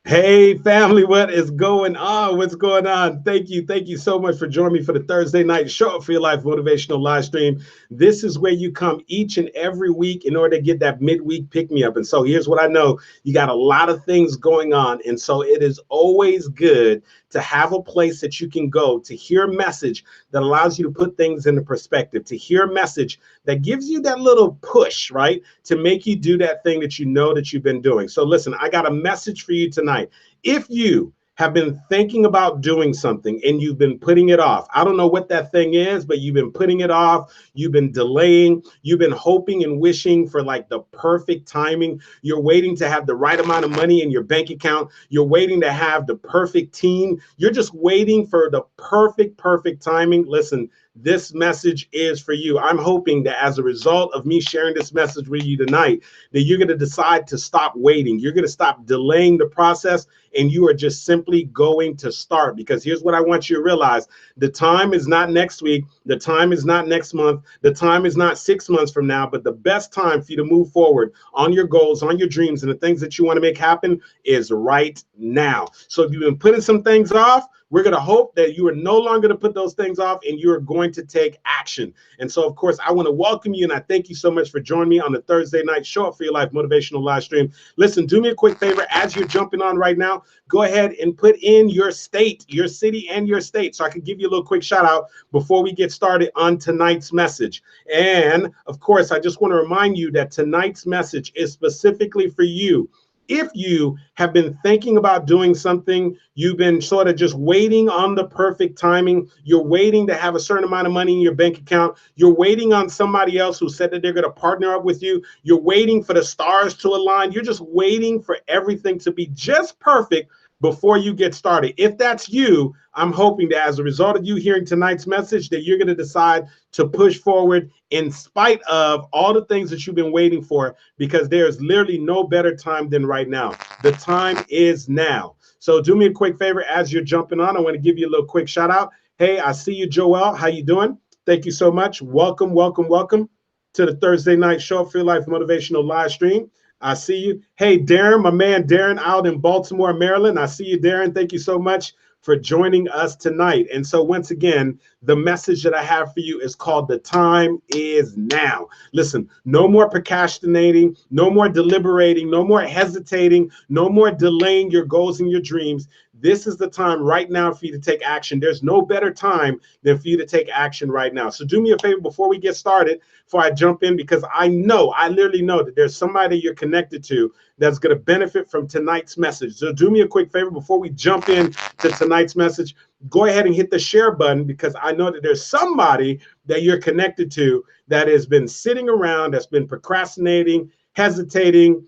Hey family, what is going on? What's going on? Thank you. Thank you so much for joining me for the Thursday night Show Up for Your Life motivational live stream. This is where you come each and every week in order to get that midweek pick me up. And so here's what I know. You got a lot of things going on. And so it is always good to have a place that you can go to hear a message that allows you to put things into perspective, to hear a message that gives you that little push, right? To make you do that thing that you know that you've been doing. So listen, I got a message for you tonight. If you have been thinking about doing something and you've been putting it off, I don't know what that thing is, but you've been putting it off, you've been delaying, you've been hoping and wishing for like the perfect timing. You're waiting to have the right amount of money in your bank account. You're waiting to have the perfect team. You're just waiting for the perfect timing. Listen, this message is for you. I'm hoping that as a result of me sharing this message with you tonight, that you're going to decide to stop waiting. You're going to stop delaying the process, and you are just simply going to start. Because here's what I want you to realize. The time is not next week. The time is not next month. The time is not 6 months from now. But the best time for you to move forward on your goals, on your dreams, and the things that you want to make happen is right now. So if you've been putting some things off, we're going to hope that you are no longer to put those things off and you are going to take action. And so, of course, I want to welcome you and I thank you so much for joining me on the Thursday night Show Up for Your Life motivational live stream. Listen, do me a quick favor as you're jumping on right now. Go ahead and put in your state, your city, and your state so I can give you a little quick shout out before we get started on tonight's message. And of course, I just want to remind you that tonight's message is specifically for you. If you have been thinking about doing something, you've been sort of just waiting on the perfect timing, you're waiting to have a certain amount of money in your bank account, you're waiting on somebody else who said that they're going to partner up with you, you're waiting for the stars to align, you're just waiting for everything to be just perfect before you get started. If that's you, I'm hoping that as a result of you hearing tonight's message, that you're going to decide to push forward in spite of all the things that you've been waiting for, because there's literally no better time than right now. The time is now. So do me a quick favor as you're jumping on. I want to give you a little quick shout out. Hey, I see you, Joel. How you doing? Thank you so much. Welcome to the Thursday night Show Up for Your Life motivational live stream. I see you. Hey, Darren, my man Darren out in Baltimore, Maryland. I see you, Darren. Thank you so much for joining us tonight. And so once again, the message that I have for you is called The Time Is Now. Listen, no more procrastinating, no more deliberating, no more hesitating, no more delaying your goals and your dreams. This is the time right now for you to take action. There's no better time than for you to take action right now. So do me a favor before we get started, before I jump in, because I literally know that there's somebody you're connected to that's going to benefit from tonight's message. So do me a quick favor before we jump in to tonight's message. Go ahead and hit the share button, because I know that there's somebody that you're connected to that has been sitting around, that's been procrastinating, hesitating,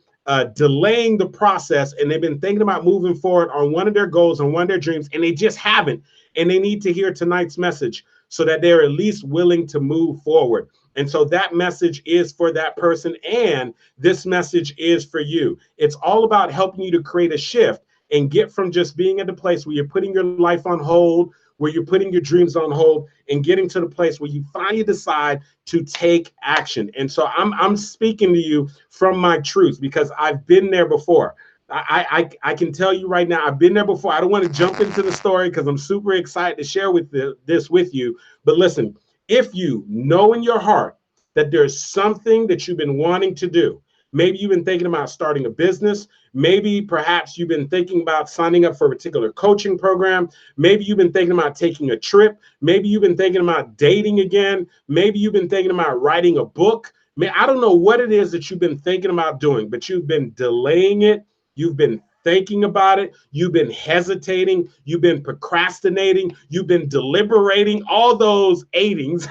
delaying the process, and they've been thinking about moving forward on one of their goals, on one of their dreams, and they just haven't. And they need to hear tonight's message so that they're at least willing to move forward. And so that message is for that person, and this message is for you. It's all about helping you to create a shift and get from just being at the place where you're putting your life on hold, where you're putting your dreams on hold, and getting to the place where you finally decide to take action. And so I'm speaking to you from my truth, because I've been there before. I can tell you right now, I've been there before. I don't want to jump into the story because I'm super excited to share this with you. But listen, if you know in your heart that there's something that you've been wanting to do, maybe you've been thinking about starting a business. Maybe perhaps you've been thinking about signing up for a particular coaching program. Maybe you've been thinking about taking a trip. Maybe you've been thinking about dating again. Maybe you've been thinking about writing a book. I don't know what it is that you've been thinking about doing, but you've been delaying it. You've been thinking about it. You've been hesitating. You've been procrastinating. You've been deliberating, all those aidings,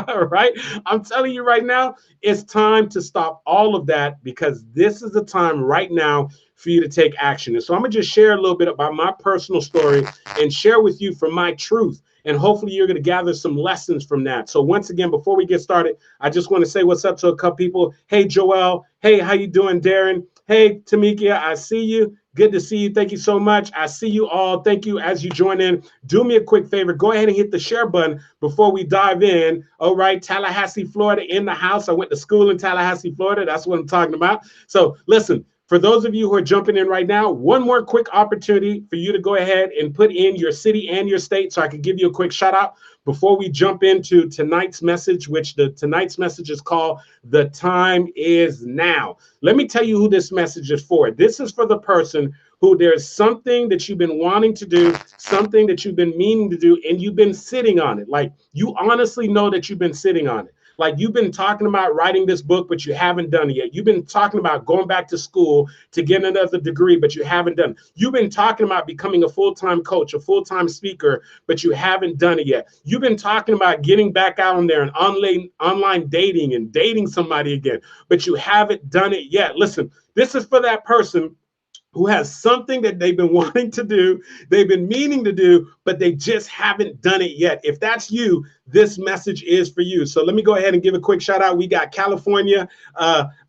right? I'm telling you right now, it's time to stop all of that, because this is the time right now for you to take action. And so I'm going to just share a little bit about my personal story and share with you from my truth. And hopefully you're going to gather some lessons from that. So once again, before we get started, I just want to say what's up to a couple people. Hey, Joel. Hey, how you doing, Darren? Hey, Tamikia, I see you. Good to see you. Thank you so much. I see you all. Thank you as you join in. Do me a quick favor. Go ahead and hit the share button before we dive in. All right, Tallahassee, Florida in the house. I went to school in Tallahassee, Florida. That's what I'm talking about. So listen, For those of you who are jumping in right now, one more quick opportunity for you to go ahead and put in your city and your state so I can give you a quick shout out before we jump into tonight's message, which tonight's message is called The Time Is Now. Let me tell you who this message is for. This is for the person who there's something that you've been wanting to do, something that you've been meaning to do, and you've been sitting on it. Like, you honestly know that you've been sitting on it. Like, you've been talking about writing this book, but you haven't done it yet. You've been talking about going back to school to get another degree, but you haven't done it. You've been talking about becoming a full-time coach, a full-time speaker, but you haven't done it yet. You've been talking about getting back out on there and online dating and dating somebody again, but you haven't done it yet. Listen, this is for that person who has something that they've been wanting to do, they've been meaning to do, but they just haven't done it yet. If that's you, this message is for you. So let me go ahead and give a quick shout out. We got California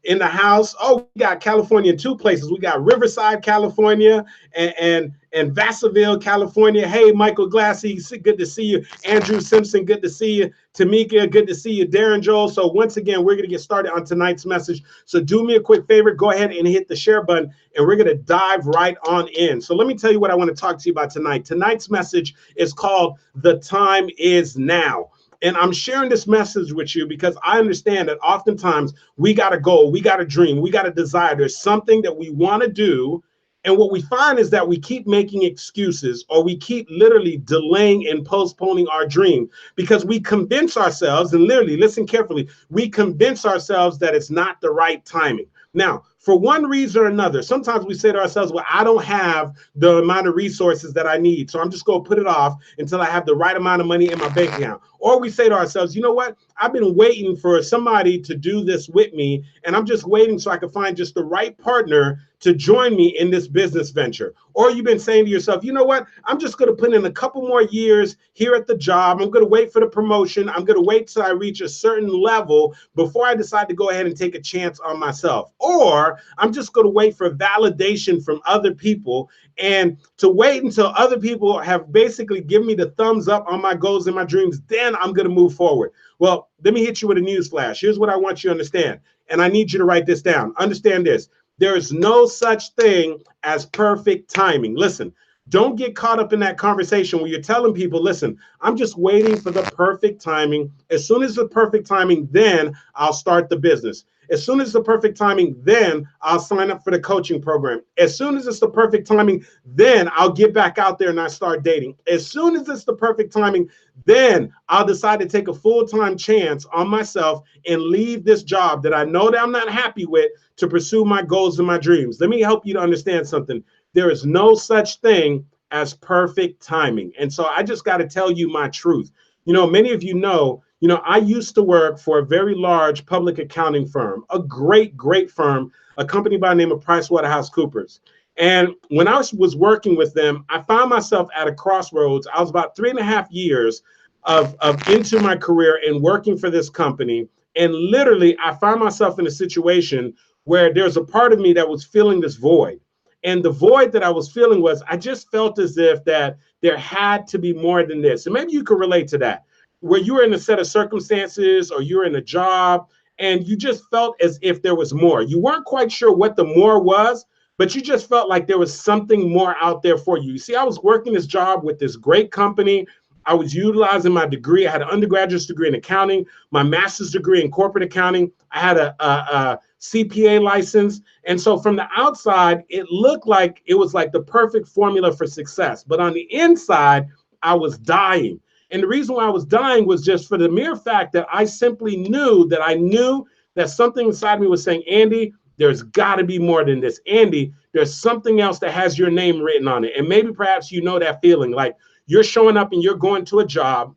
in the house. Oh, we got California in two places. We got Riverside, California, and Vassaville, California. Hey, Michael Glassy, good to see you. Andrew Simpson, good to see you. Tamika, good to see you. Darren Joel. So once again, we're going to get started on tonight's message. So do me a quick favor, go ahead and hit the share button, and we're going to dive right on in. So let me tell you what I want to talk to you about tonight. Tonight's message is called The Time Is Now. And I'm sharing this message with you because I understand that oftentimes we got a goal, we got a dream, we got a desire. There's something that we want to do. And what we find is that we keep making excuses, or we keep literally delaying and postponing our dream because we convince ourselves, and literally listen carefully, we convince ourselves that it's not the right timing. Now, for one reason or another, sometimes we say to ourselves, well, I don't have the amount of resources that I need, so I'm just going to put it off until I have the right amount of money in my bank account. Or we say to ourselves, you know what? I've been waiting for somebody to do this with me, and I'm just waiting so I can find just the right partner to join me in this business venture. Or you've been saying to yourself, you know what? I'm just going to put in a couple more years here at the job. I'm going to wait for the promotion. I'm going to wait till I reach a certain level before I decide to go ahead and take a chance on myself. Or I'm just going to wait for validation from other people, and to wait until other people have basically given me the thumbs up on my goals and my dreams, then I'm going to move forward. Well, let me hit you with a news flash. Here's what I want you to understand, and I need you to write this down. Understand this. There is no such thing as perfect timing. Listen, don't get caught up in that conversation where you're telling people, listen, I'm just waiting for the perfect timing. As soon as the perfect timing, then I'll start the business. As soon as the perfect timing, then I'll sign up for the coaching program. As soon as it's the perfect timing, then I'll get back out there and I start dating. As soon as it's the perfect timing, then I'll decide to take a full-time chance on myself and leave this job that I know that I'm not happy with to pursue my goals and my dreams. Let me help you to understand something. There is no such thing as perfect timing. And so I just got to tell you my truth. You know, many of you know, I used to work for a very large public accounting firm, a great, great firm, a company by the name of PricewaterhouseCoopers. And when I was working with them, I found myself at a crossroads. I was about 3.5 years of into my career and working for this company. And literally, I found myself in a situation where there's a part of me that was feeling this void. And the void that I was feeling was, I just felt as if that there had to be more than this. And maybe you can relate to that, where you were in a set of circumstances or you're in a job and you just felt as if there was more. You weren't quite sure what the more was, but you just felt like there was something more out there for you. You see, I was working this job with this great company. I was utilizing my degree. I had an undergraduate degree in accounting, my master's degree in corporate accounting. I had a CPA license. And so from the outside, it looked like it was like the perfect formula for success. But on the inside, I was dying. And the reason why I was dying was just for the mere fact that I simply knew that something inside me was saying, Andy, there's got to be more than this. Andy, there's something else that has your name written on it. And maybe perhaps you know that feeling, like you're showing up and you're going to a job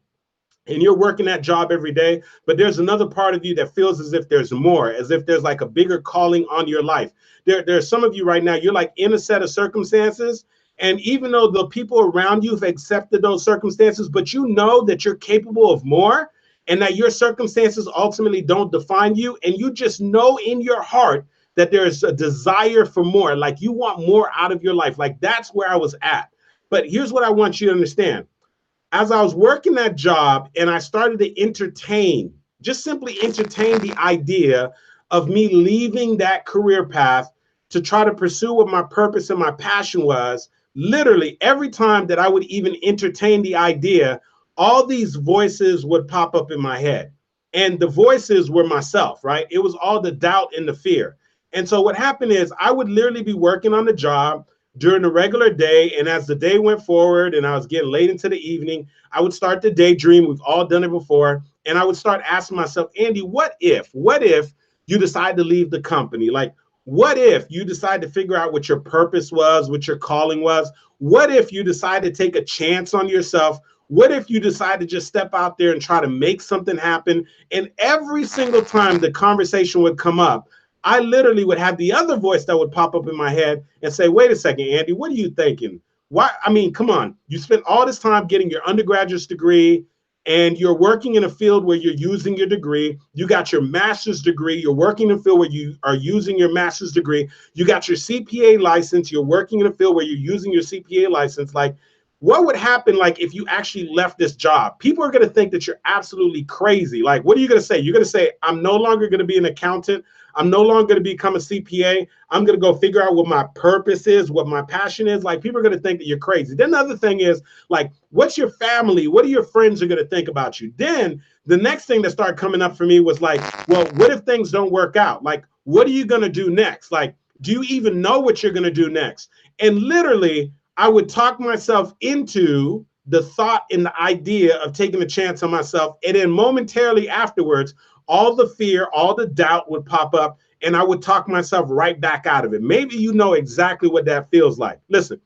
and you're working that job every day, but there's another part of you that feels as if there's more, as if there's like a bigger calling on your life. There's some of you right now, you're like in a set of circumstances, and even though the people around you have accepted those circumstances, but you know that you're capable of more and that your circumstances ultimately don't define you, and you just know in your heart that there's a desire for more, like you want more out of your life. Like that's where I was at. But here's what I want you to understand. As I was working that job and I started to just simply entertain the idea of me leaving that career path to try to pursue what my purpose and my passion was, literally every time that I would even entertain the idea, all these voices would pop up in my head. And the voices were myself, right? It was all the doubt and the fear. And so what happened is I would literally be working on the job during the regular day. And as the day went forward and I was getting late into the evening, I would start to daydream. We've all done it before. And I would start asking myself, Andy, what if you decide to leave the company? Like, what if you decide to figure out what your purpose was, what your calling was? What if you decide to take a chance on yourself? What if you decide to just step out there and try to make something happen? And every single time the conversation would come up, I literally would have the other voice that would pop up in my head and say, wait a second, Andy, what are you thinking? Why? I mean, come on. You spent all this time getting your undergraduate degree and you're working in a field where you're using your degree. You got your master's degree. You're working in a field where you are using your master's degree. You got your CPA license. You're working in a field where you're using your CPA license. Like, what would happen like if you actually left this job? People are going to think that you're absolutely crazy. Like, what are you going to say? You're going to say, I'm no longer going to be an accountant. I'm no longer going to become a CPA. I'm going to go figure out what my purpose is, what my passion is. Like, people are going to think that you're crazy. Then the other thing is, like, what's your family? What are your friends are going to think about you? Then the next thing that started coming up for me was like, well, what if things don't work out? Like, what are you going to do next? Like, do you even know what you're going to do next? And literally, I would talk myself into the thought and the idea of taking a chance on myself. And then momentarily afterwards, all the fear, all the doubt would pop up and I would talk myself right back out of it. Maybe you know exactly what that feels like. Listen,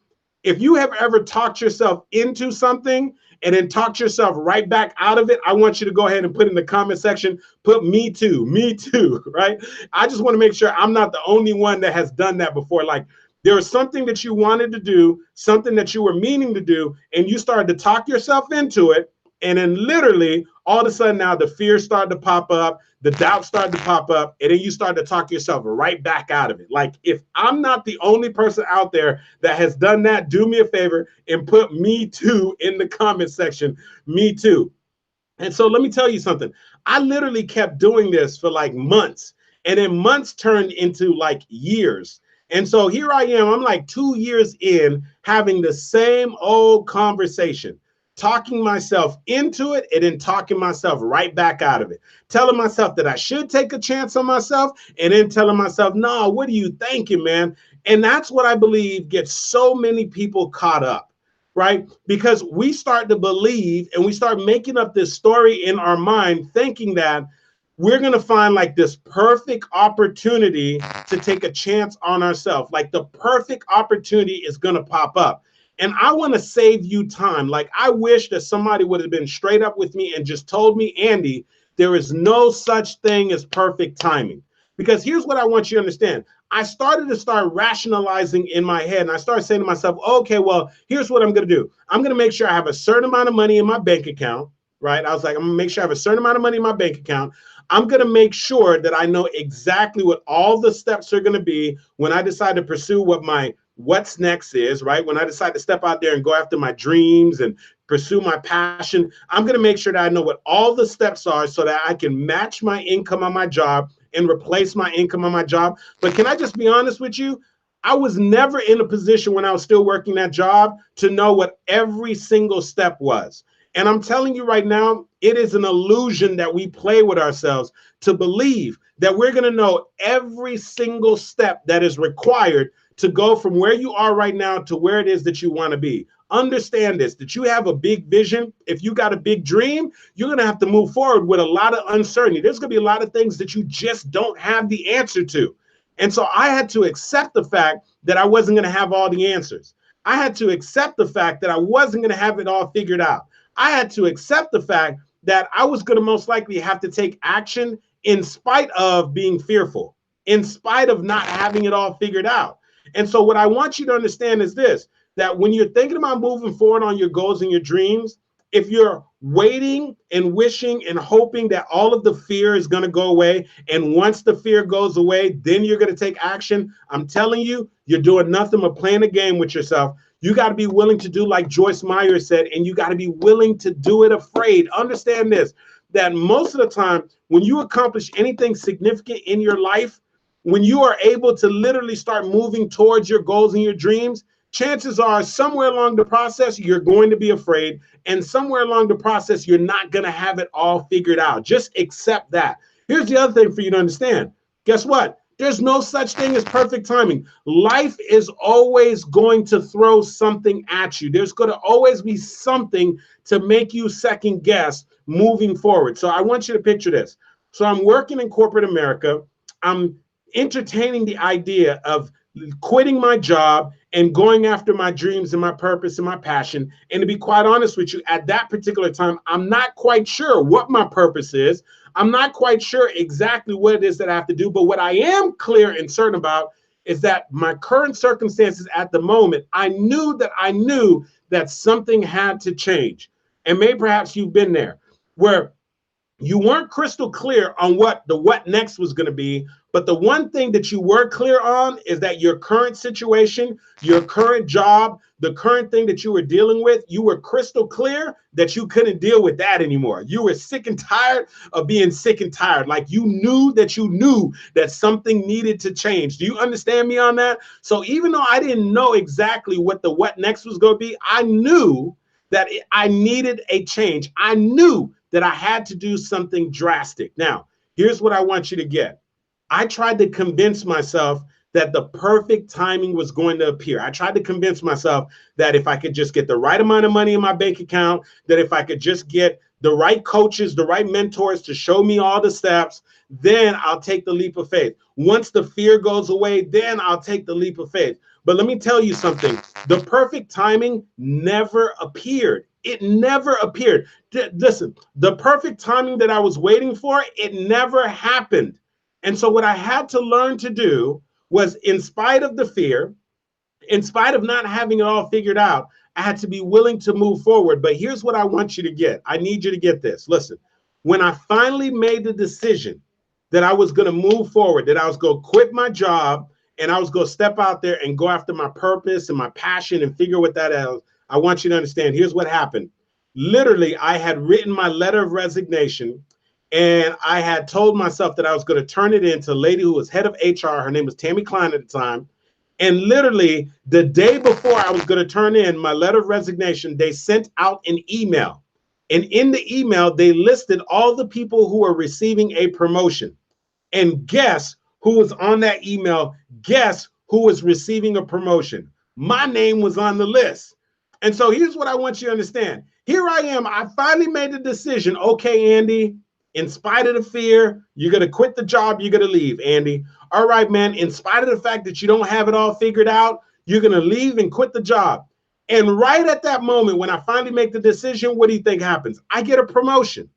if you have ever talked yourself into something and then talked yourself right back out of it, I want you to go ahead and put in the comment section, put me too, right? I just want to make sure I'm not the only one that has done that before. Like, there was something that you wanted to do, something that you were meaning to do, and you started to talk yourself into it. And then literally, all of a sudden now the fear started to pop up, the doubt started to pop up, and then you start to talk yourself right back out of it. Like, if I'm not the only person out there that has done that, do me a favor and put me too in the comment section, me too. And so let me tell you something. I literally kept doing this for like months, and then months turned into like years. And so here I am, I'm like 2 years in having the same old conversation, talking myself into it and then talking myself right back out of it, telling myself that I should take a chance on myself and then telling myself, no, what are you thinking, man? And that's what I believe gets so many people caught up, right? Because we start to believe and we start making up this story in our mind, thinking that we're going to find like this perfect opportunity to take a chance on ourselves. Like, the perfect opportunity is going to pop up. And I want to save you time. Like, I wish that somebody would have been straight up with me and just told me, Andy, there is no such thing as perfect timing. Because here's what I want you to understand. I started to rationalizing in my head, and I started saying to myself, okay, well, here's what I'm going to do. I'm going to make sure I have a certain amount of money in my bank account, right? I was like, I'm going to make sure I have a certain amount of money in my bank account. I'm going to make sure that I know exactly what all the steps are going to be when I decide to pursue what my what's next is, right? When I decide to step out there and go after my dreams and pursue my passion, I'm going to make sure that I know what all the steps are so that I can match my income on my job and replace my income on my job. But can I just be honest with you? I was never in a position when I was still working that job to know what every single step was. And I'm telling you right now, it is an illusion that we play with ourselves to believe that we're going to know every single step that is required to go from where you are right now to where it is that you want to be. Understand this, that you have a big vision. If you got a big dream, you're going to have to move forward with a lot of uncertainty. There's going to be a lot of things that you just don't have the answer to. And so I had to accept the fact that I wasn't going to have all the answers. I had to accept the fact that I wasn't going to have it all figured out. I had to accept the fact that I was going to most likely have to take action in spite of being fearful, in spite of not having it all figured out. And so what I want you to understand is this, that when you're thinking about moving forward on your goals and your dreams, if you're waiting and wishing and hoping that all of the fear is going to go away, and once the fear goes away, then you're going to take action, I'm telling you, you're doing nothing but playing a game with yourself. You got to be willing to do like Joyce Meyer said, and you got to be willing to do it afraid. Understand this, that most of the time when you accomplish anything significant in your life, when you are able to literally start moving towards your goals and your dreams, chances are somewhere along the process, you're going to be afraid. And somewhere along the process, you're not going to have it all figured out. Just accept that. Here's the other thing for you to understand. Guess what? There's no such thing as perfect timing. Life is always going to throw something at you. There's going to always be something to make you second guess moving forward. So I want you to picture this. So I'm working in corporate America. I'm entertaining the idea of quitting my job and going after my dreams and my purpose and my passion. And to be quite honest with you, at that particular time, I'm not quite sure what my purpose is. I'm not quite sure exactly what it is that I have to do. But what I am clear and certain about is that my current circumstances at the moment, I knew that something had to change. And maybe perhaps you've been there where you weren't crystal clear on what next was going to be. But the one thing that you were clear on is that your current situation, your current job, the current thing that you were dealing with, you were crystal clear that you couldn't deal with that anymore. You were sick and tired of being sick and tired. Like you knew that something needed to change. Do you understand me on that? So even though I didn't know exactly what next was going to be, I knew that I needed a change. I knew that I had to do something drastic. Now, here's what I want you to get. I tried to convince myself that the perfect timing was going to appear. I tried to convince myself that if I could just get the right amount of money in my bank account, that if I could just get the right coaches, the right mentors to show me all the steps, then I'll take the leap of faith. Once the fear goes away, then I'll take the leap of faith. But let me tell you something. The perfect timing never appeared. It never appeared. Listen, the perfect timing that I was waiting for, it never happened. And so what I had to learn to do was, in spite of the fear, in spite of not having it all figured out, I had to be willing to move forward. But here's what I want you to get. I need you to get this. Listen, when I finally made the decision that I was going to move forward, that I was going to quit my job and I was going to step out there and go after my purpose and my passion and figure what that is, I want you to understand, here's what happened. Literally, I had written my letter of resignation and I had told myself that I was going to turn it in to a lady who was head of HR. Her name was Tammy Klein at the time. And literally the day before I was going to turn in my letter of resignation, they sent out an email. And in the email, they listed all the people who were receiving a promotion. And guess who was on that email? Guess who was receiving a promotion? My name was on the list. And so here's what I want you to understand. Here I am. I finally made the decision. Okay, Andy, in spite of the fear, you're going to quit the job. You're going to leave, Andy. All right, man. In spite of the fact that you don't have it all figured out, you're going to leave and quit the job. And right at that moment, when I finally make the decision, what do you think happens? I get a promotion.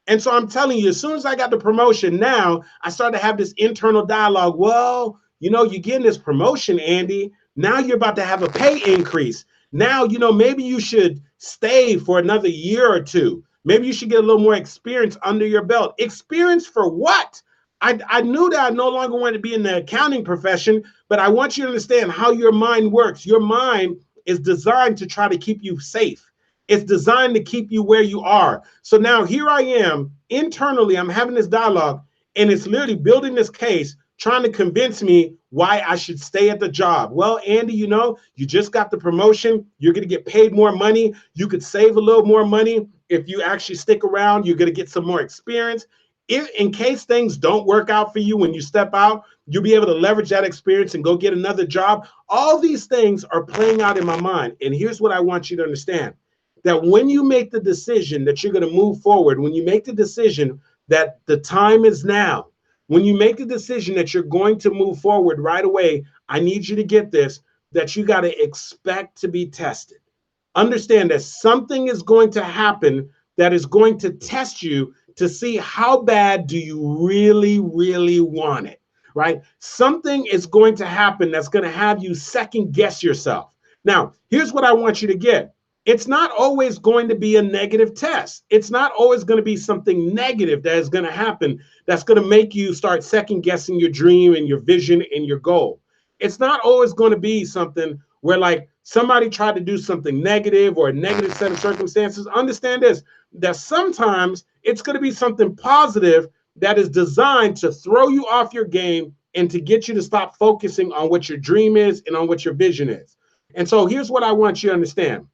And so I'm telling you, as soon as I got the promotion, now I started to have this internal dialogue. Well, you're getting this promotion, Andy. Now you're about to have a pay increase. Now, maybe you should stay for another year or two. Maybe you should get a little more experience under your belt. Experience for what? I knew that I no longer wanted to be in the accounting profession, but I want you to understand how your mind works. Your mind is designed to try to keep you safe. It's designed to keep you where you are. So now here I am, internally, I'm having this dialogue, and it's literally building this case, trying to convince me why I should stay at the job. Well, Andy, you just got the promotion. You're going to get paid more money. You could save a little more money. If you actually stick around, you're going to get some more experience. If, in case things don't work out for you when you step out, you'll be able to leverage that experience and go get another job. All these things are playing out in my mind. And here's what I want you to understand. That when you make the decision that you're going to move forward, when you make the decision that the time is now, when you make the decision that you're going to move forward right away, I need you to get this, that you got to expect to be tested. Understand that something is going to happen that is going to test you to see how bad do you really, really want it, right? Something is going to happen that's going to have you second guess yourself. Now, here's what I want you to get. It's not always going to be a negative test. It's not always going to be something negative that is going to happen that's going to make you start second guessing your dream and your vision and your goal. It's not always going to be something where like somebody tried to do something negative or a negative set of circumstances. Understand this, that sometimes it's going to be something positive that is designed to throw you off your game and to get you to stop focusing on what your dream is and on what your vision is. And so here's what I want you to understand.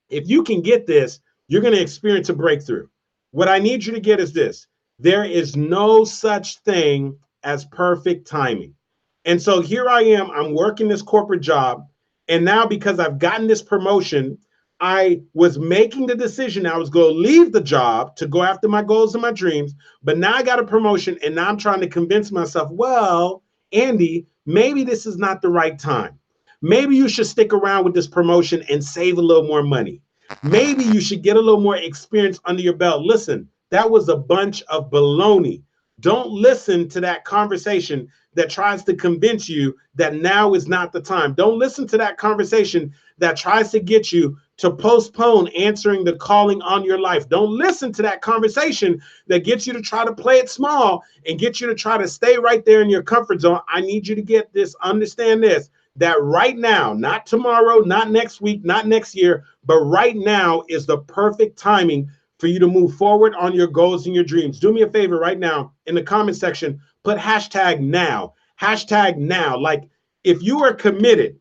If you can get this, you're going to experience a breakthrough. What I need you to get is this: there is no such thing as perfect timing. And so here I am, I'm working this corporate job. And now, because I've gotten this promotion, I was making the decision I was going to leave the job to go after my goals and my dreams. But now I got a promotion, and now I'm trying to convince myself, well, Andy, maybe this is not the right time. Maybe you should stick around with this promotion and save a little more money. Maybe you should get a little more experience under your belt. Listen, that was a bunch of baloney. Don't listen to that conversation that tries to convince you that now is not the time. Don't listen to that conversation that tries to get you to postpone answering the calling on your life. Don't listen to that conversation that gets you to try to play it small and get you to try to stay right there in your comfort zone. I need you to get this, understand this, that right now, not tomorrow, not next week, not next year, but right now is the perfect timing for you to move forward on your goals and your dreams. Do me a favor right now in the comment section, put hashtag now, hashtag now. Like, if you are committed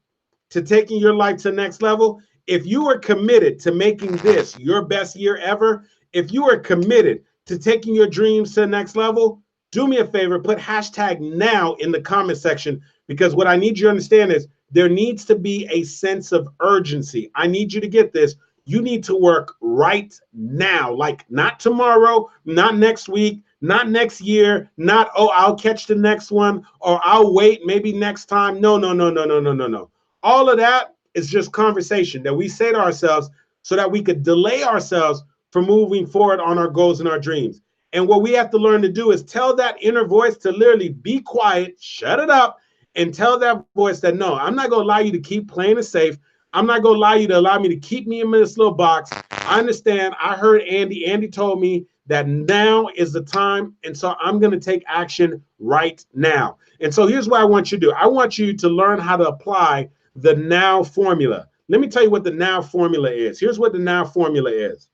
to taking your life to the next level, if you are committed to making this your best year ever, if you are committed to taking your dreams to the next level, do me a favor, put hashtag now in the comment section, because what I need you to understand is there needs to be a sense of urgency. I need you to get this. You need to work right now, like not tomorrow, not next week, not next year, not, oh, I'll catch the next one, or I'll wait maybe next time. No, no, no, no, no, no, no, no. All of that is just conversation that we say to ourselves so that we could delay ourselves from moving forward on our goals and our dreams. And what we have to learn to do is tell that inner voice to literally be quiet, shut it up, and tell that voice that, no, I'm not going to allow you to keep playing it safe. I'm not going to allow me to keep me in this little box. I understand. I heard Andy. Andy told me that now is the time. And so I'm going to take action right now. And so here's what I want you to do. I want you to learn how to apply the now formula. Let me tell you what the now formula is. Here's what the now formula is.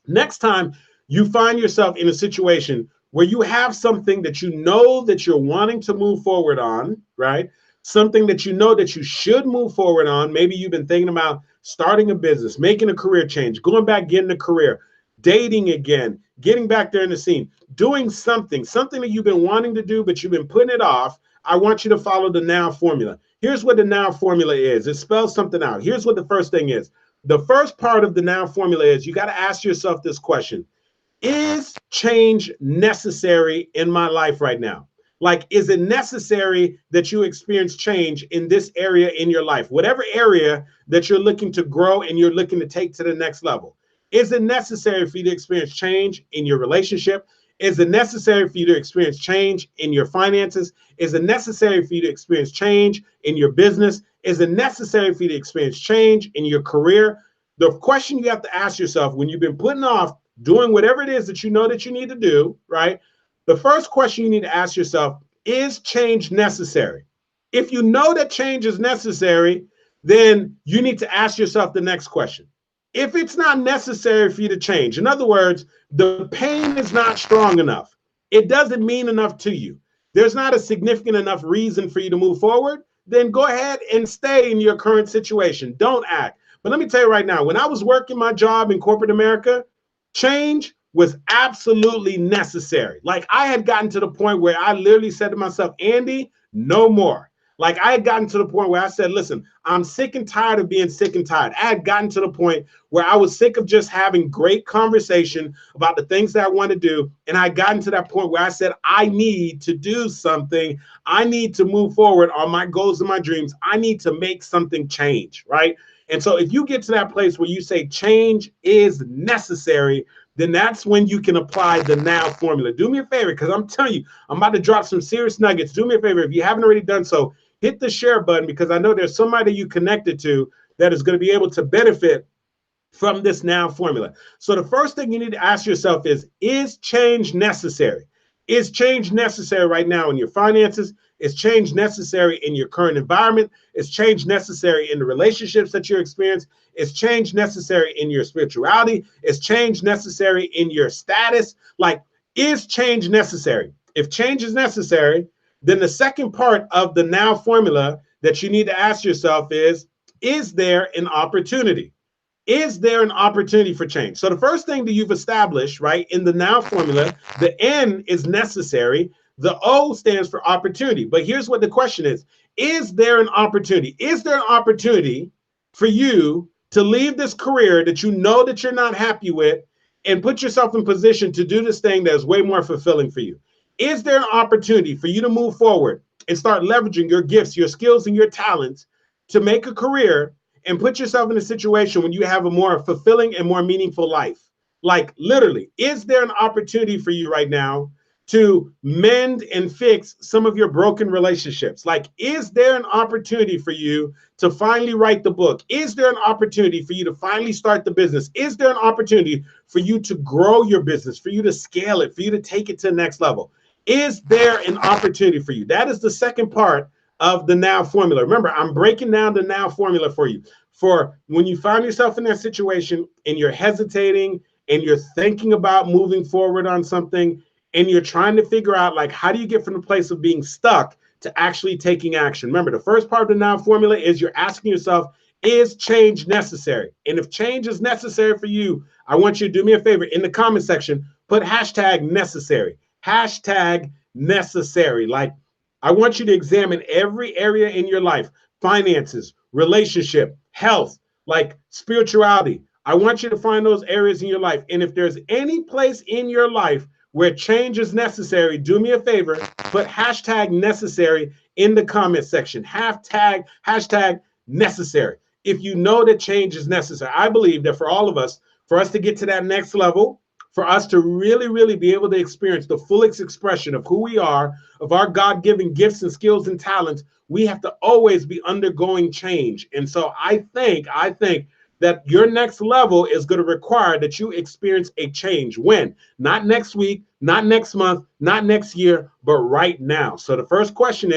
Next time you find yourself in a situation where you have something that you know that you're wanting to move forward on, right? Something that you know that you should move forward on. Maybe you've been thinking about starting a business, making a career change, going back, getting a career, dating again, getting back there in the scene, doing something that you've been wanting to do, but you've been putting it off. I want you to follow the now formula. Here's what the now formula is. It spells something out. Here's what the first thing is. The first part of the now formula is you got to ask yourself this question. Is change necessary in my life right now? Like, is it necessary that you experience change in this area in your life? Whatever area that you're looking to grow and you're looking to take to the next level. Is it necessary for you to experience change in your relationship? Is it necessary for you to experience change in your finances? Is it necessary for you to experience change in your business? Is it necessary for you to experience change in your career? The question you have to ask yourself when you've been putting off doing whatever it is that you know that you need to do, right? The first question you need to ask yourself, is change necessary? If you know that change is necessary, then you need to ask yourself the next question. If it's not necessary for you to change, in other words, the pain is not strong enough, it doesn't mean enough to you, there's not a significant enough reason for you to move forward, then go ahead and stay in your current situation. Don't act. But let me tell you right now, when I was working my job in corporate America, change was absolutely necessary. Like, I had gotten to the point where I literally said to myself, Andy, no more. Like, I had gotten to the point where I said, listen, I'm sick and tired of being sick and tired. I had gotten to the point where I was sick of just having great conversation about the things that I want to do. And I gotten to that point where I said, I need to do something. I need to move forward on my goals and my dreams. I need to make something change, right? And so if you get to that place where you say change is necessary, then that's when you can apply the now formula. Do me a favor, because I'm telling you, I'm about to drop some serious nuggets. Do me a favor, if you haven't already done so, hit the share button, because I know there's somebody you connected to that is going to be able to benefit from this now formula. So the first thing you need to ask yourself is change necessary? Is change necessary right now in your finances? Is change necessary in your current environment? Is change necessary in the relationships that you experience? Is change necessary in your spirituality? Is change necessary in your status? Like, is change necessary? If change is necessary, Then the second part of the now formula that you need to ask yourself is there an opportunity? Is there an opportunity for change? So the first thing that you've established, right, in the now formula, the N is necessary. The O stands for opportunity. But here's what the question is there an opportunity? Is there an opportunity for you to leave this career that you know that you're not happy with and put yourself in position to do this thing that is way more fulfilling for you? Is there an opportunity for you to move forward and start leveraging your gifts, your skills, and your talents to make a career and put yourself in a situation when you have a more fulfilling and more meaningful life? Like literally, is there an opportunity for you right now to mend and fix some of your broken relationships? Like, is there an opportunity for you to finally write the book? Is there an opportunity for you to finally start the business? Is there an opportunity for you to grow your business, for you to scale it, for you to take it to the next level? Is there an opportunity for you? That is the second part of the now formula. Remember, I'm breaking down the now formula for you. For when you find yourself in that situation and you're hesitating and you're thinking about moving forward on something and you're trying to figure out, like, how do you get from the place of being stuck to actually taking action? Remember, the first part of the now formula is you're asking yourself, is change necessary? And if change is necessary for you, I want you to do me a favor. In the comment section, put hashtag necessary. Hashtag necessary. Like, I want you to examine every area in your life: finances, relationship, health, like spirituality. I want you to find those areas in your life. And if there's any place in your life where change is necessary, do me a favor, put hashtag necessary in the comment section. Hashtag necessary. If you know that change is necessary, I believe that for all of us, for us to get to that next level, for us to really, really be able to experience the fullest expression of who we are, of our God-given gifts and skills and talents, we have to always be undergoing change. And so I think that your next level is going to require that you experience a change. When? Not next week, not next month, not next year, but right now. So the first question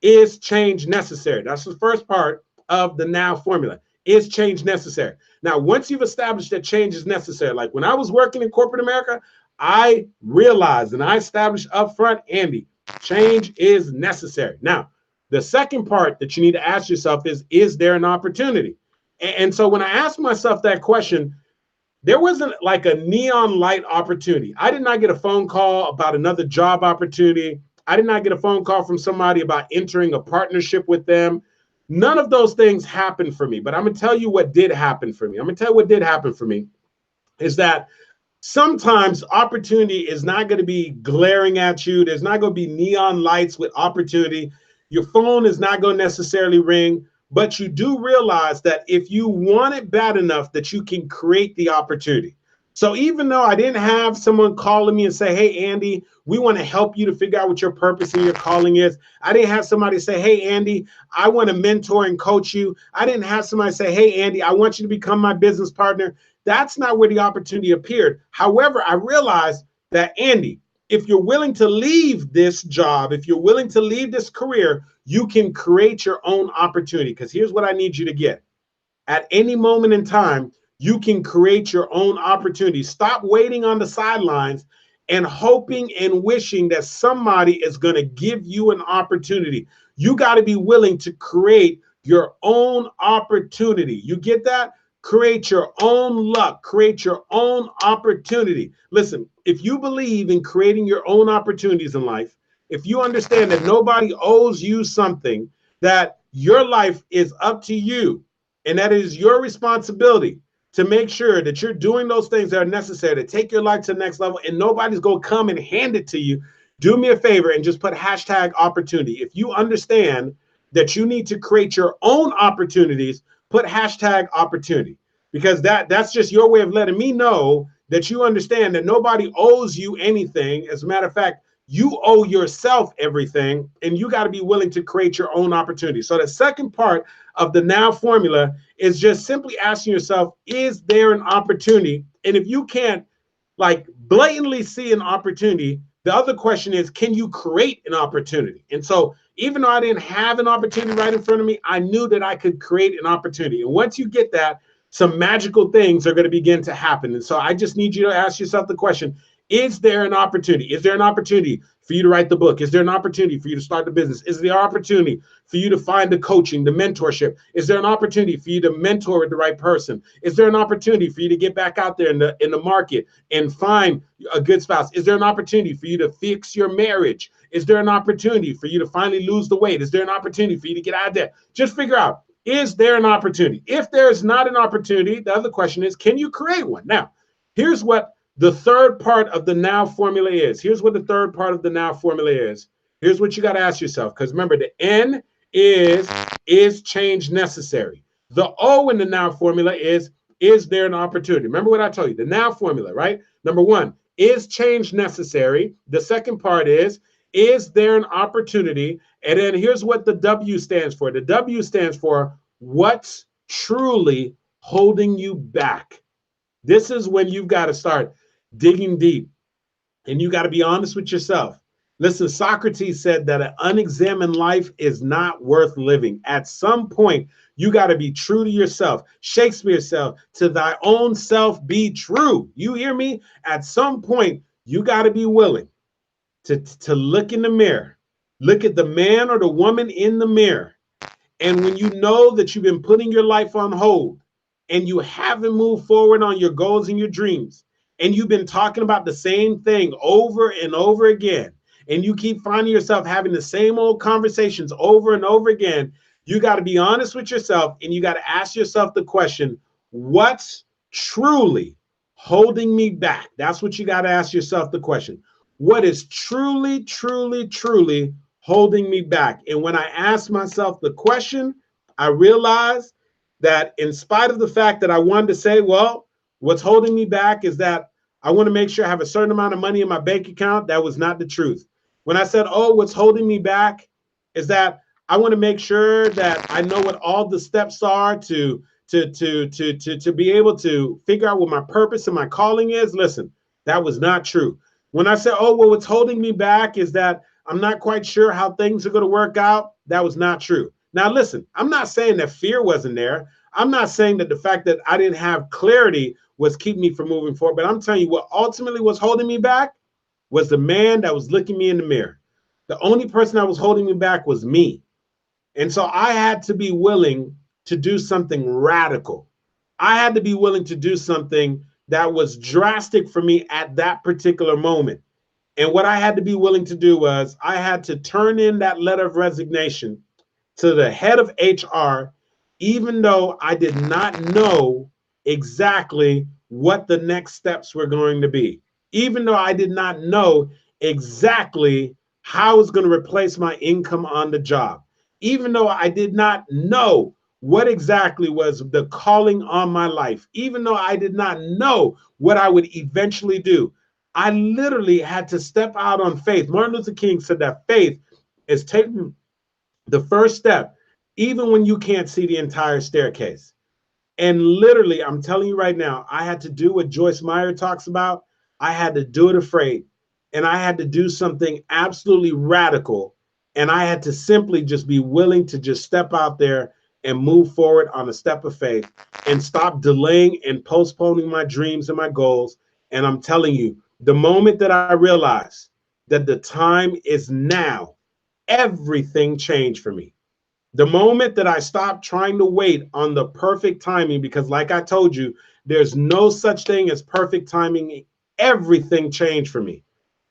is change necessary? That's the first part of the now formula. Is change necessary? Now, once you've established that change is necessary, like when I was working in corporate America, I realized and I established up front, Andy, change is necessary. Now, the second part that you need to ask yourself is there an opportunity? And so when I asked myself that question, there wasn't like a neon light opportunity. I did not get a phone call about another job opportunity. I did not get a phone call from somebody about entering a partnership with them. None of those things happened for me. But I'm going to tell you what did happen for me. I'm going to tell you what did happen for me is that sometimes opportunity is not going to be glaring at you. There's not going to be neon lights with opportunity. Your phone is not going to necessarily ring. But you do realize that if you want it bad enough, that you can create the opportunity. So even though I didn't have someone calling me and say, hey, Andy, we want to help you to figure out what your purpose and your calling is. I didn't have somebody say, hey, Andy, I want to mentor and coach you. I didn't have somebody say, hey, Andy, I want you to become my business partner. That's not where the opportunity appeared. However, I realized that, Andy, if you're willing to leave this job, if you're willing to leave this career, you can create your own opportunity. Because here's what I need you to get. At any moment in time, you can create your own opportunity. Stop waiting on the sidelines and hoping and wishing that somebody is going to give you an opportunity. You got to be willing to create your own opportunity. You get that? Create your own luck, create your own opportunity. Listen, if you believe in creating your own opportunities in life, if you understand that nobody owes you something, that your life is up to you, and that it is your responsibility to make sure that you're doing those things that are necessary to take your life to the next level, and nobody's going to come and hand it to you, do me a favor and just put hashtag opportunity. If you understand that you need to create your own opportunities, put hashtag opportunity, because that's just your way of letting me know that you understand that nobody owes you anything. As a matter of fact, you owe yourself everything, and you got to be willing to create your own opportunity. So the second part of the now formula is just simply asking yourself, is there an opportunity? And if you can't like blatantly see an opportunity, the other question is, can you create an opportunity? And so even though I didn't have an opportunity right in front of me, I knew that I could create an opportunity. And once you get that, some magical things are going to begin to happen. And so I just need you to ask yourself the question, Is there an opportunity? Is there an opportunity for you to write the book? Is there an opportunity for you to start the business? Is there an opportunity for you to find the coaching, the mentorship? Is there an opportunity for you to mentor with the right person? Is there an opportunity for you to get back out there in the market and find a good spouse? Is there an opportunity for you to fix your marriage? Is there an opportunity for you to finally lose the weight? Is there an opportunity for you to get out of debt? Just figure out, is there an opportunity? If there is not an opportunity, the other question is, can you create one? Now, here's what the third part of the now formula is. Here's what the third part of the now formula is. Here's what you got to ask yourself. Because remember, the N is change necessary? The O in the now formula is there an opportunity? Remember what I told you, the now formula, right? Number one, is change necessary? The second part is there an opportunity? And then here's what the W stands for. The W stands for what's truly holding you back. This is when you've got to start digging deep, and you got to be honest with yourself. Listen, Socrates said that an unexamined life is not worth living. At some point, you got to be true to yourself. Shakespeare said, to thy own self be true. You hear me? At some point, you got to be willing to look in the mirror, look at the man or the woman in the mirror. And when you know that you've been putting your life on hold and you haven't moved forward on your goals and your dreams, and you've been talking about the same thing over and over again, and you keep finding yourself having the same old conversations over and over again, you got to be honest with yourself, and you got to ask yourself the question, what's truly holding me back? That's what you got to ask yourself the question. What is truly, truly, truly holding me back? And when I ask myself the question, I realize that in spite of the fact that I wanted to say, well, what's holding me back is that I want to make sure I have a certain amount of money in my bank account. That was not the truth. When I said, oh, what's holding me back is that I want to make sure that I know what all the steps are to be able to figure out what my purpose and my calling is. Listen, that was not true. When I said, oh, well, what's holding me back is that I'm not quite sure how things are going to work out, that was not true. Now, listen, I'm not saying that fear wasn't there. I'm not saying that the fact that I didn't have clarity was keeping me from moving forward. But I'm telling you what ultimately was holding me back was the man that was looking me in the mirror. The only person that was holding me back was me. And so I had to be willing to do something radical. I had to be willing to do something that was drastic for me at that particular moment. And what I had to be willing to do was I had to turn in that letter of resignation to the head of HR, even though I did not know exactly what the next steps were going to be, even though I did not know exactly how I was going to replace my income on the job, even though I did not know what exactly was the calling on my life, even though I did not know what I would eventually do. I literally had to step out on faith. Martin Luther King said that faith is taking the first step, even when you can't see the entire staircase. And literally, I'm telling you right now, I had to do what Joyce Meyer talks about. I had to do it afraid. And I had to do something absolutely radical. And I had to simply just be willing to just step out there and move forward on a step of faith and stop delaying and postponing my dreams and my goals. And I'm telling you, the moment that I realized that the time is now, everything changed for me. The moment that I stopped trying to wait on the perfect timing, because like I told you, there's no such thing as perfect timing, everything changed for me.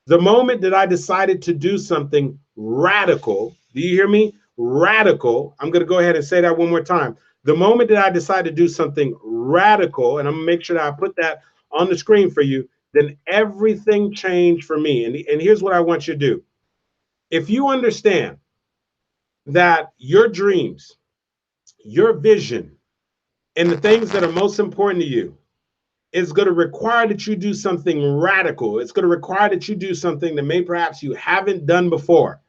The moment that I decided to do something radical, do you hear me? Radical. I'm going to go ahead and say that one more time. The moment that I decided to do something radical, and I'm going to make sure that I put that on the screen for you, then everything changed for me. And here's what I want you to do. If you understand that your dreams, your vision, and the things that are most important to you is going to require that you do something radical. It's going to require that you do something that may perhaps you haven't done before,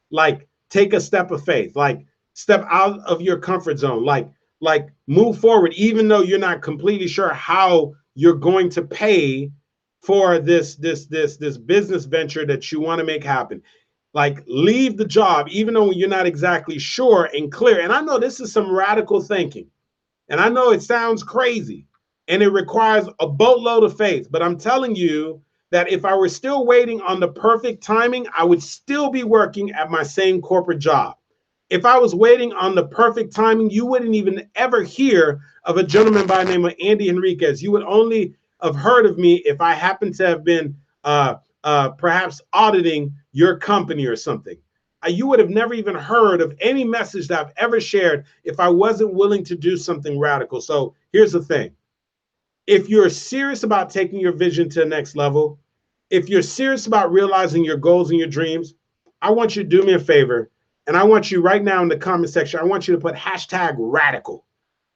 like take a step of faith, like step out of your comfort zone, like move forward, even though you're not completely sure how you're going to pay for this business venture that you want to make happen. Like leave the job, even though you're not exactly sure and clear. And I know this is some radical thinking. And I know it sounds crazy and it requires a boatload of faith, but I'm telling you that if I were still waiting on the perfect timing, I would still be working at my same corporate job. If I was waiting on the perfect timing, you wouldn't even ever hear of a gentleman by the name of Andy Henriquez. You would only have heard of me if I happened to have been perhaps auditing your company or something. You would have never even heard of any message that I've ever shared if I wasn't willing to do something radical. So here's the thing. If you're serious about taking your vision to the next level, if you're serious about realizing your goals and your dreams, I want you to do me a favor. And I want you right now in the comment section, I want you to put hashtag radical,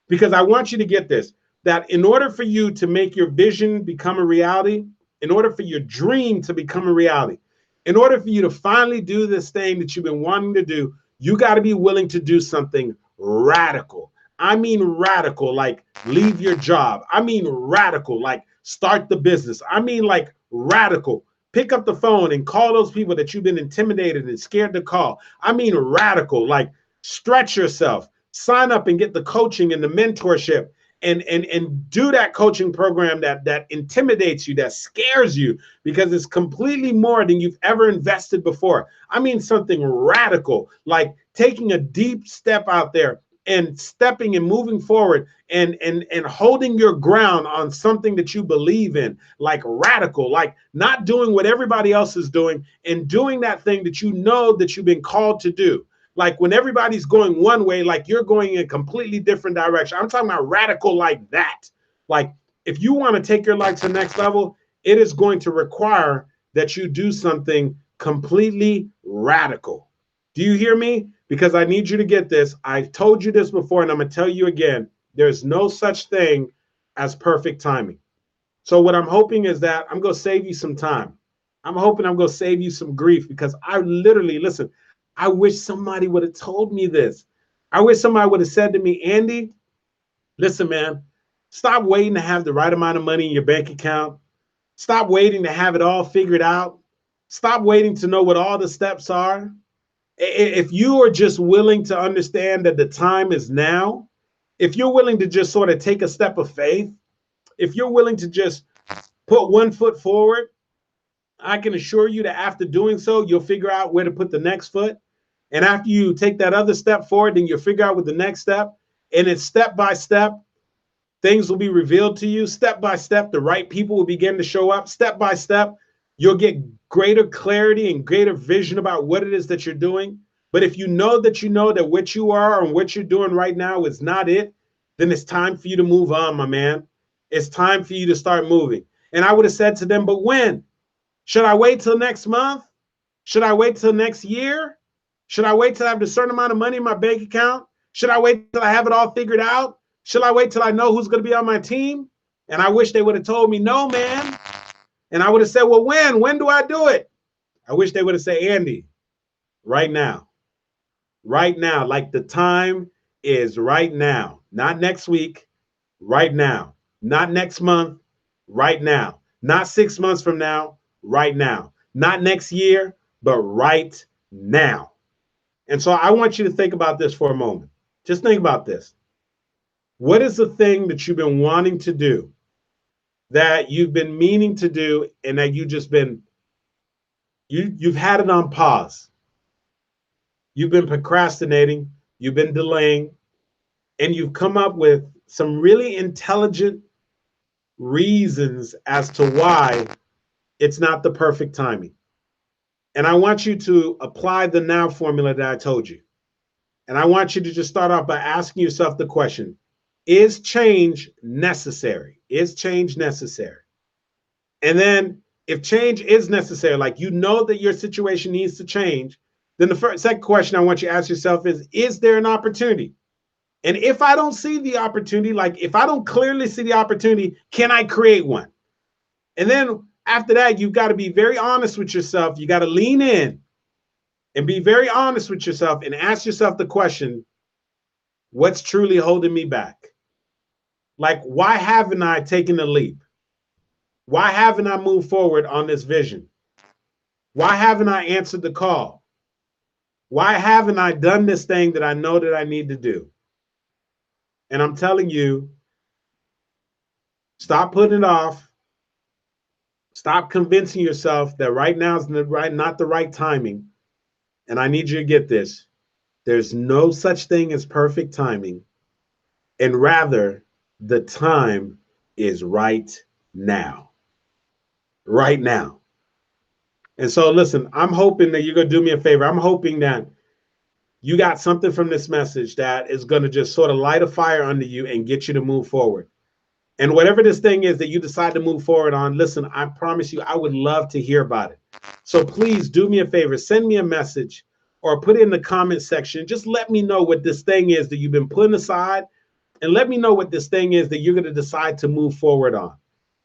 because I want you to get this, that in order for you to make your vision become a reality, in order for your dream to become a reality, in order for you to finally do this thing that you've been wanting to do, you got to be willing to do something radical. I mean radical, like leave your job. I mean radical, like start the business. I mean like radical. Pick up the phone and call those people that you've been intimidated and scared to call. I mean radical, like stretch yourself. Sign up and get the coaching and the mentorship and do that coaching program that intimidates you, that scares you, because it's completely more than you've ever invested before. I mean something radical, like taking a deep step out there and stepping and moving forward and holding your ground on something that you believe in, like radical, like not doing what everybody else is doing and doing that thing that you know that you've been called to do. Like when everybody's going one way, like you're going in a completely different direction. I'm talking about radical like that. Like if you want to take your life to the next level, it is going to require that you do something completely radical. Do you hear me? Because I need you to get this. I've told you this before, and I'm going to tell you again. There's no such thing as perfect timing. So what I'm hoping is that I'm going to save you some time. I'm hoping I'm going to save you some grief, because I literally, listen, I wish somebody would have told me this. I wish somebody would have said to me, Andy, listen, man, stop waiting to have the right amount of money in your bank account. Stop waiting to have it all figured out. Stop waiting to know what all the steps are. If you are just willing to understand that the time is now, if you're willing to just sort of take a step of faith, if you're willing to just put one foot forward, I can assure you that after doing so, you'll figure out where to put the next foot. And after you take that other step forward, then you'll figure out with the next step. And it's step by step, things will be revealed to you. Step by step, the right people will begin to show up. Step by step, you'll get greater clarity and greater vision about what it is that you're doing. But if you know that what you are and what you're doing right now is not it, then it's time for you to move on, my man. It's time for you to start moving. And I would have said to them, but when? Should I wait till next month? Should I wait till next year? Should I wait till I have a certain amount of money in my bank account? Should I wait till I have it all figured out? Should I wait till I know who's going to be on my team? And I wish they would have told me, no, man. And I would have said, well, when? When do I do it? I wish they would have said, Andy, right now. Right now. Like the time is right now. Not next week, right now. Not next month, right now. Not 6 months from now, right now. Not next year, but right now. And so I want you to think about this for a moment. Just think about this. What is the thing that you've been wanting to do, that you've been meaning to do, and that you've had it on pause? You've been procrastinating, you've been delaying, and you've come up with some really intelligent reasons as to why it's not the perfect timing. And I want you to apply the now formula that I told you. And I want you to just start off by asking yourself the question, is change necessary? Is change necessary? And then if change is necessary, like you know that your situation needs to change, then the second question I want you to ask yourself is there an opportunity? And if I don't see the opportunity, like if I don't clearly see the opportunity, can I create one? And then after that, you've got to be very honest with yourself. You got to lean in and be very honest with yourself and ask yourself the question, what's truly holding me back? Like, why haven't I taken the leap? Why haven't I moved forward on this vision? Why haven't I answered the call? Why haven't I done this thing that I know that I need to do? And I'm telling you, stop putting it off. Stop convincing yourself that right now is not the right timing. And I need you to get this. There's no such thing as perfect timing. And rather, the time is right now. Right now. And so, listen, I'm hoping that you're going to do me a favor. I'm hoping that you got something from this message that is going to just sort of light a fire under you and get you to move forward. And whatever this thing is that you decide to move forward on, listen, I promise you, I would love to hear about it. So please do me a favor, send me a message or put it in the comment section. Just let me know what this thing is that you've been putting aside, and let me know what this thing is that you're going to decide to move forward on.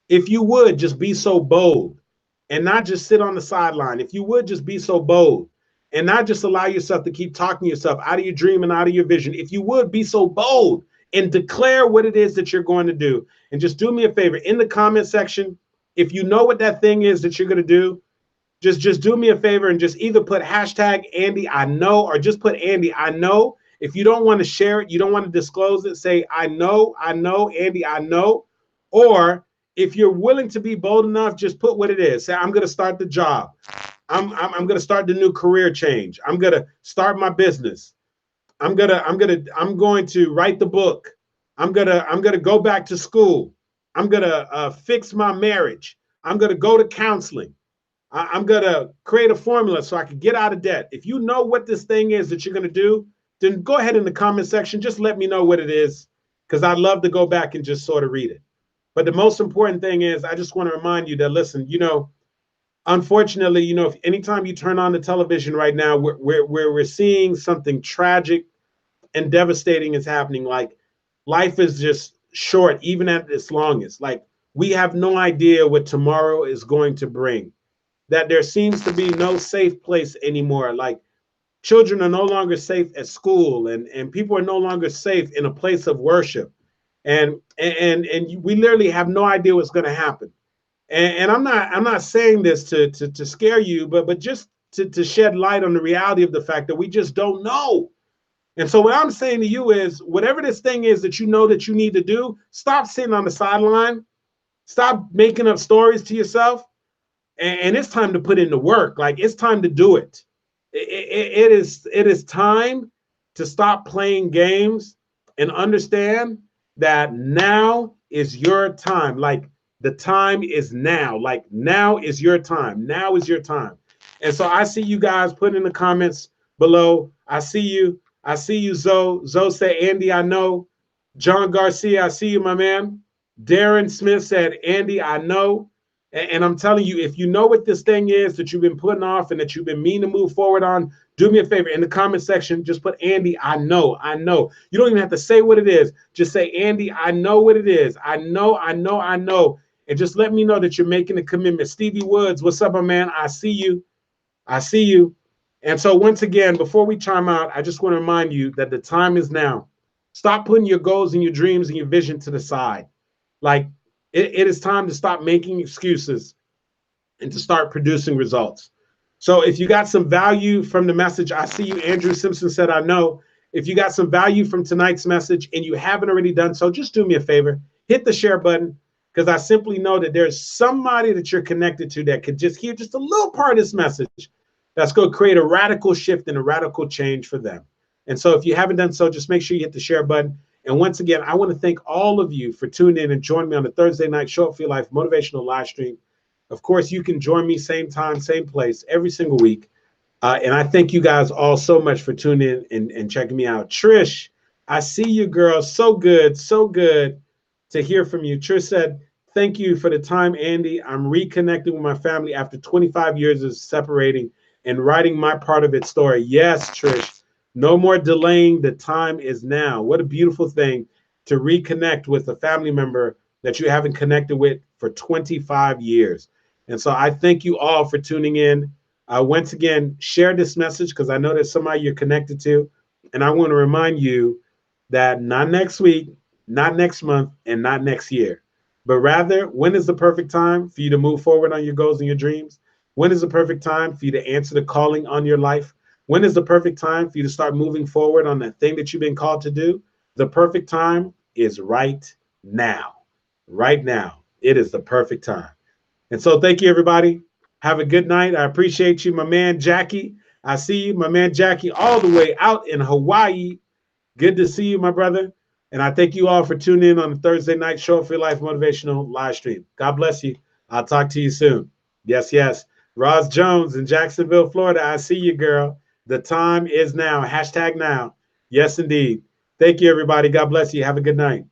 If you would just be so bold and not just sit on the sideline, if you would just be so bold and not just allow yourself to keep talking yourself out of your dream and out of your vision, if you would be so bold and declare what it is that you're going to do. And just do me a favor in the comment section. If you know what that thing is that you're going to do, just do me a favor and just either put hashtag Andy I know, or just put Andy I know. If you don't want to share it, you don't want to disclose it, say I know, Andy I know. Or if you're willing to be bold enough, just put what it is. Say I'm going to start the job. I'm going to start the new career change. I'm going to start my business. I'm going to write the book. I'm going to go back to school. I'm going to fix my marriage. I'm going to go to counseling. I'm going to create a formula so I can get out of debt. If you know what this thing is that you're going to do, then go ahead in the comment section. Just let me know what it is, because I'd love to go back and just sort of read it. But the most important thing is, I just want to remind you that, listen, unfortunately, if anytime you turn on the television right now, we're seeing something tragic and devastating is happening. Like, life is just short, even at its longest. Like, we have no idea what tomorrow is going to bring. That there seems to be no safe place anymore. Like, children are no longer safe at school, and people are no longer safe in a place of worship. And we literally have no idea what's going to happen. And I'm not saying this to scare you, but just to shed light on the reality of the fact that we just don't know. And so what I'm saying to you is, whatever this thing is that you know that you need to do, stop sitting on the sideline. Stop making up stories to yourself. And it's time to put in the work. Like, it's time to do it. It is time to stop playing games and understand that now is your time. Like, the time is now. Like, now is your time. Now is your time. And so I see you guys put in the comments below. I see you, Zoe. Zoe said, Andy, I know. John Garcia, I see you, my man. Darren Smith said, Andy, I know. And I'm telling you, if you know what this thing is that you've been putting off and that you've been meaning to move forward on, do me a favor. In the comment section, just put, Andy, I know, I know. You don't even have to say what it is. Just say, Andy, I know what it is. I know, I know, I know. And just let me know that you're making a commitment. Stevie Woods, what's up, my man? I see you. I see you. And so once again, before we chime out, I just want to remind you that the time is now. Stop putting your goals and your dreams and your vision to the side. Like, it is time to stop making excuses and to start producing results. So if you got some value from the message, I see you. Andrew Simpson said, I know. If you got some value from tonight's message and you haven't already done so, just do me a favor. Hit the share button, because I simply know that there's somebody that you're connected to that could just hear just a little part of this message that's going to create a radical shift and a radical change for them. And so if you haven't done so, just make sure you hit the share button. And once again, I want to thank all of you for tuning in and joining me on the Thursday night Show Up for Your Life motivational live stream. Of course, you can join me same time, same place, every single week. And I thank you guys all so much for tuning in and checking me out. Trish, I see you, girl. So good to hear from you. Trish said, thank you for the time, Andy. I'm reconnecting with my family after 25 years of separating and writing my part of its story. Yes, Trish. No more delaying. The time is now. What a beautiful thing to reconnect with a family member that you haven't connected with for 25 years. And so I thank you all for tuning in. Once again, share this message, because I know there's somebody you're connected to. And I want to remind you that not next week, not next month, and not next year, but rather, when is the perfect time for you to move forward on your goals and your dreams? When is the perfect time for you to answer the calling on your life? When is the perfect time for you to start moving forward on that thing that you've been called to do? The perfect time is right now. Right now. It is the perfect time. And so thank you, everybody. Have a good night. I appreciate you, my man Jackie. I see you, my man Jackie, all the way out in Hawaii. Good to see you, my brother. And I thank you all for tuning in on the Thursday night Show Up for Your Life motivational live stream. God bless you. I'll talk to you soon. Yes, yes. Roz Jones in Jacksonville, Florida. I see you, girl. The time is now. Hashtag now. Yes, indeed. Thank you, everybody. God bless you. Have a good night.